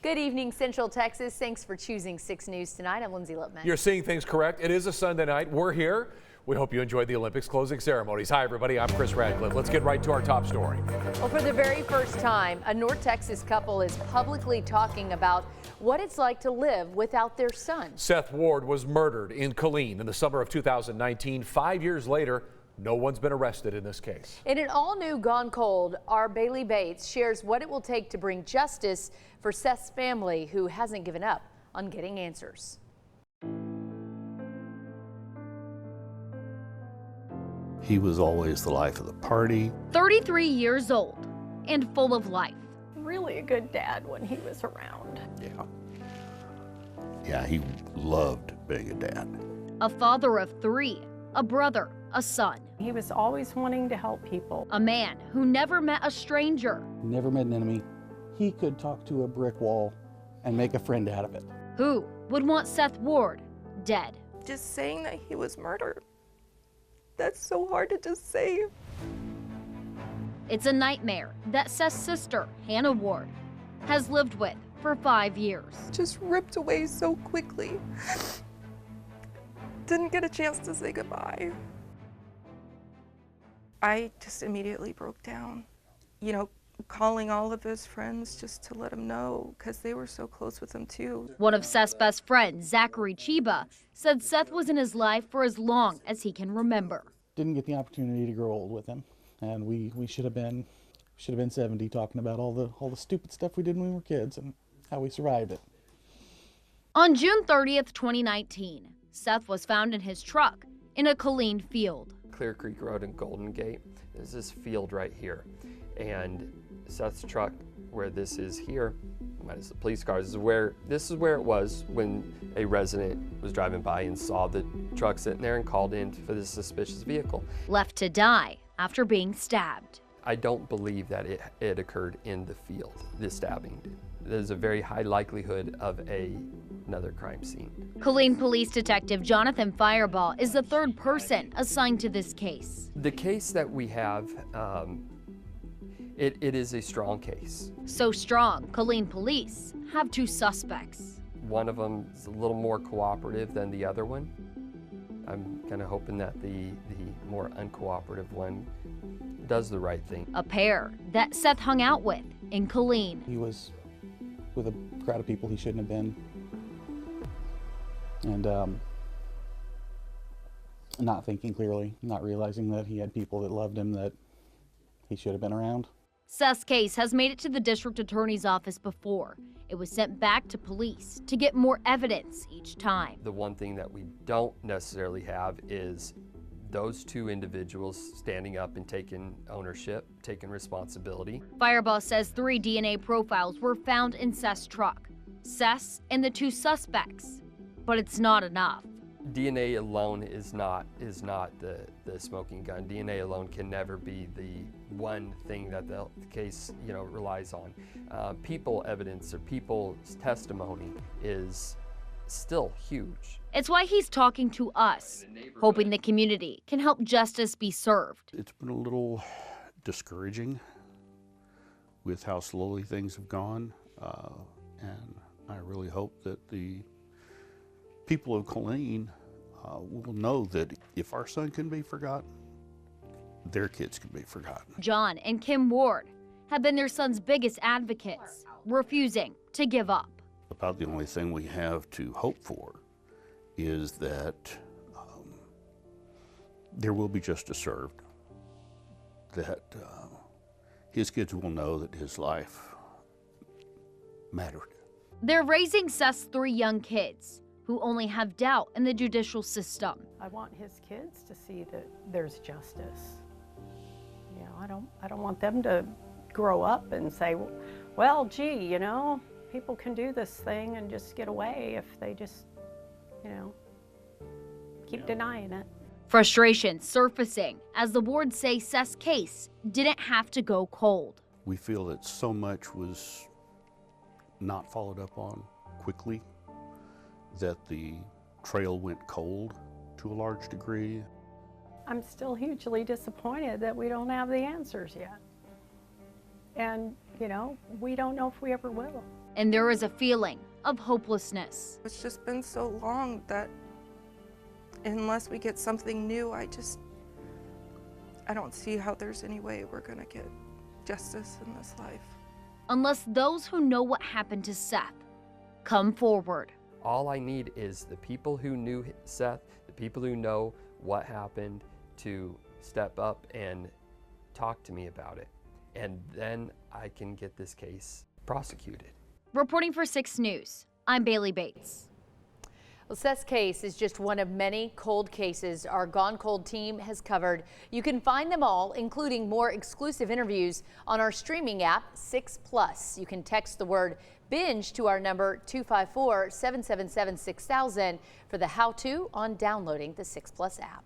Good evening, Central Texas. Thanks for choosing 6 News tonight. I'm Lindsay Lipman. You're seeing things correct. It is a Sunday night. We're here. We hope you enjoyed the Olympics closing ceremonies. Hi, everybody. I'm Chris Radcliffe. Let's get right to our top story. Well, for the very first time, a North Texas couple is publicly talking about what it's like to live without their son. Seth Ward was murdered in Killeen in the summer of 2019. 5 years later, no one's been arrested in this case. In an all-new Gone Cold, our Bailey Bates shares what it will take to bring justice for Seth's family, who hasn't given up on getting answers. He was always the life of the party. 33 years old and full of life. Really a good dad when he was around. Yeah, he loved being a dad. A father of 3, a brother, a son. He was always wanting to help people. A man who never met a stranger. Never met an enemy. He could talk to a brick wall and make a friend out of it. Who would want Seth Ward dead? Just saying that he was murdered, that's so hard to just say. It's a nightmare that Seth's sister, Hannah Ward, has lived with for 5 years. Just ripped away so quickly. Didn't get a chance to say goodbye. I just immediately broke down. You know, calling all of his friends just to let him know, because they were so close with him too. One of Seth's best friends, Zachary Chiba, said Seth was in his life for as long as he can remember. Didn't get the opportunity to grow old with him, and we should have been 70 talking about all the stupid stuff we did when we were kids and how we survived it. On June 30th, 2019, Seth was found in his truck in a Killeen field. Clear Creek Road and Golden Gate. There's this field right here. And Seth's truck, where this is here, minus the police cars, this is where it was when a resident was driving by and saw the truck sitting there and called in for this suspicious vehicle. Left to die after being stabbed. I don't believe that it occurred in the field, this stabbing. There's a very high likelihood of another crime scene. Killeen Police Detective Jonathan Fireball is the 3rd person assigned to this case. The case that we have, it is a strong case. So strong, Killeen Police have 2 suspects. One of them is a little more cooperative than the other one. I'm kind of hoping that the more uncooperative one does the right thing. A pair that Seth hung out with in Killeen. He was with a crowd of people he shouldn't have been, and not thinking clearly, not realizing that he had people that loved him that he should have been around. Seth's case has made it to the district attorney's office before. It was sent back to police to get more evidence each time. The one thing that we don't necessarily have is those 2 individuals standing up and taking ownership, taking responsibility. Fireball says 3 DNA profiles were found in Seth's truck. Seth's and the 2 suspects. But it's not enough. DNA alone is not the smoking gun. DNA alone can never be the one thing that the case relies on. People evidence or people's testimony is still huge. It's why he's talking to us, hoping the community can help justice be served. It's been a little discouraging with how slowly things have gone, and I really hope that the people of Killeen will know that if our son can be forgotten, their kids can be forgotten. John and Kim Ward have been their son's biggest advocates, refusing to give up. About the only thing we have to hope for is that there will be justice served, that his kids will know that his life mattered. They're raising Seth's 3 young kids who only have doubt in the judicial system. I want his kids to see that there's justice. You know, I don't want them to grow up and say, well, gee, people can do this thing and just get away if they just, keep denying it. Frustration surfacing as the Wards say Seth's case didn't have to go cold. We feel that so much was not followed up on quickly, that the trail went cold to a large degree. I'm still hugely disappointed that we don't have the answers yet. And, you know, we don't know if we ever will. And there is a feeling of hopelessness. It's just been so long that unless we get something new, I don't see how there's any way we're gonna get justice in this life. Unless those who know what happened to Seth come forward. All I need is the people who knew Seth, the people who know what happened, to step up and talk to me about it. And then I can get this case prosecuted. Reporting for 6 News, I'm Bailey Bates. Well, Seth's case is just one of many cold cases our Gone Cold team has covered. You can find them all, including more exclusive interviews, on our streaming app, 6+. You can text the word binge to our number 254-777-6000 for the how-to on downloading the 6+ app.